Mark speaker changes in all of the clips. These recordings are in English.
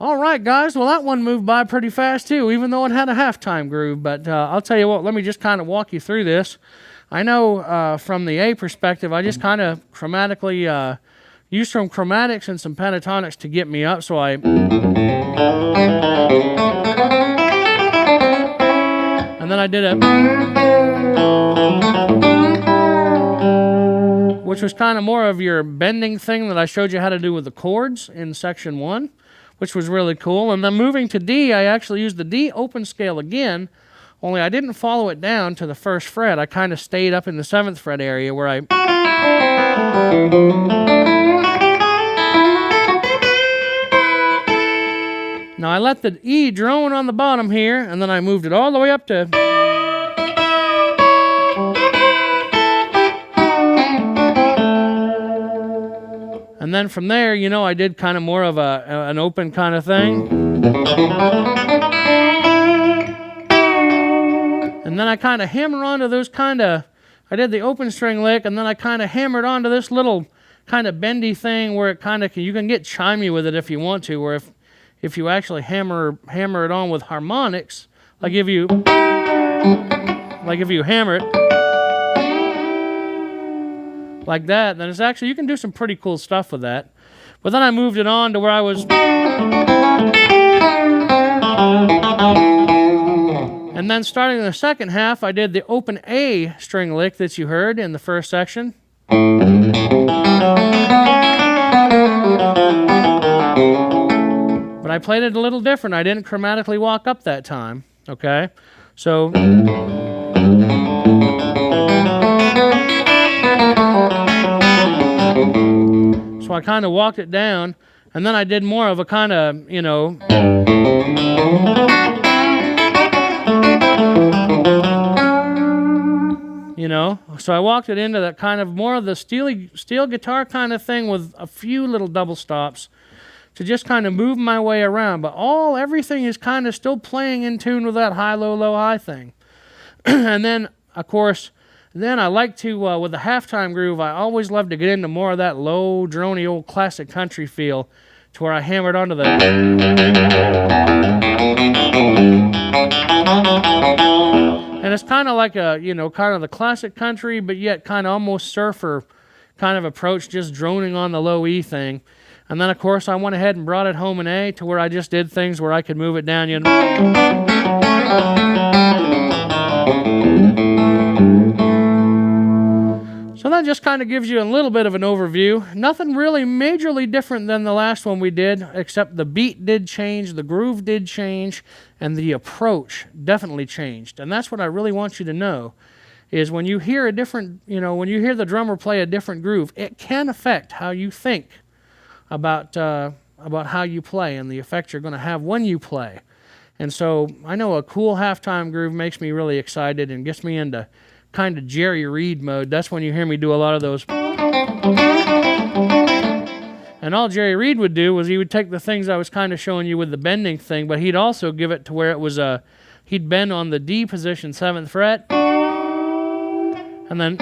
Speaker 1: All right, guys. Well, that one moved by pretty fast, too, even though it had a halftime groove. But I'll tell you what, let me just kind of walk you through this. I know from the A perspective, I just kind of chromatically used some chromatics and some pentatonics to get me up. So I... And then I did a... which was kind of more of your bending thing that I showed you how to do with the chords in section 1. Which was really cool. And then moving to D, I actually used the D open scale again, only I didn't follow it down to the 1st fret. I kind of stayed up in the 7th fret area where I... Now I let the E drone on the bottom here, and then I moved it all the way up to... And then from there, you know, I did kind of more of an open kind of thing. And then I kind of hammer onto those kind of, I did the open string lick, and then I kind of hammered onto this little kind of bendy thing where it kind of, you can get chimey with it if you want to, where if you actually hammer it on with harmonics, like if you hammer it, like that, then it's actually, you can do some pretty cool stuff with that. But then I moved it on to where I was... And then starting in the second half, I did the open A string lick that you heard in the first section. But I played it a little different. I didn't chromatically walk up that time, okay? So... So I kind of walked it down, and then I did more of a kind of, you know... So I walked it into that kind of more of the steel guitar kind of thing with a few little double stops to just kind of move my way around. But everything is kind of still playing in tune with that high, low, low, high thing. And then, of course... Then I like to, with the halftime groove, I always love to get into more of that low, droney, old classic country feel to where I hammered onto the... And it's kind of like a, kind of the classic country, but yet kind of almost surfer kind of approach, just droning on the low E thing. And then, of course, I went ahead and brought it home in A to where I just did things where I could move it down, So that just kind of gives you a little bit of an overview. Nothing really majorly different than the last one we did, except the beat did change, the groove did change, and the approach definitely changed. And that's what I really want you to know, is when you hear a different, when you hear the drummer play a different groove, it can affect how you think about how you play and the effect you're going to have when you play. And so I know a cool halftime groove makes me really excited and gets me into kind of Jerry Reed mode. That's when you hear me do a lot of those. And all Jerry Reed would do was he would take the things I was kind of showing you with the bending thing, but he'd also give it to where it was he'd bend on the D position, 7th fret, and then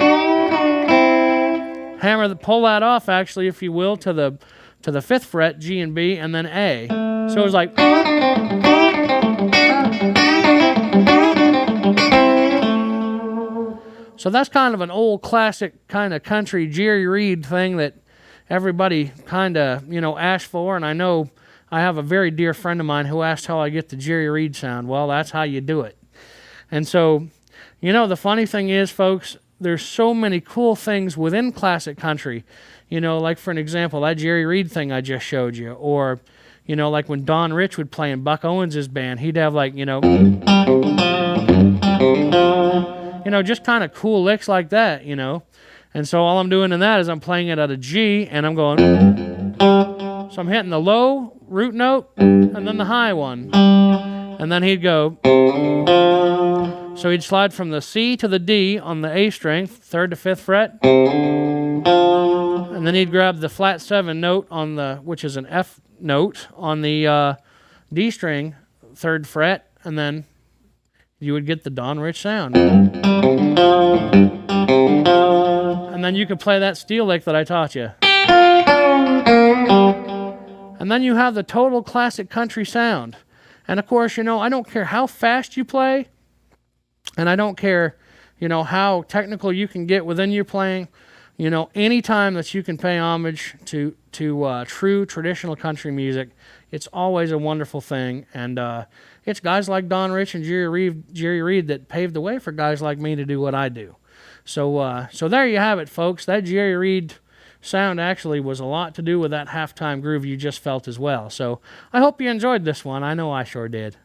Speaker 1: pull that off, actually, if you will, to the 5th fret, G and B, and then A. So it was like... So that's kind of an old classic kind of country Jerry Reed thing that everybody kind of, asked for. And I know I have a very dear friend of mine who asked how I get the Jerry Reed sound. Well, that's how you do it. And so, the funny thing is, folks, there's so many cool things within classic country. Like for an example, that Jerry Reed thing I just showed you. Or, like when Don Rich would play in Buck Owens' band, he'd have like, just kind of cool licks like that, And so all I'm doing in that is I'm playing it at a G, and I'm going... So I'm hitting the low root note, and then the high one. And then he'd go... So he'd slide from the C to the D on the A string, 3rd to 5th fret. And then he'd grab the flat 7 note, which is an F note, on the D string, 3rd fret, and then... you would get the Don Rich sound. And then you could play that steel lick that I taught you. And then you have the total classic country sound. And of course, you know, I don't care how fast you play, and I don't care, you know, how technical you can get within your playing. You know, any time that you can pay homage to true traditional country music, it's always a wonderful thing. And it's guys like Don Rich and Jerry Reed that paved the way for guys like me to do what I do. So there you have it, folks. That Jerry Reed sound actually was a lot to do with that halftime groove you just felt as well. So I hope you enjoyed this one. I know I sure did.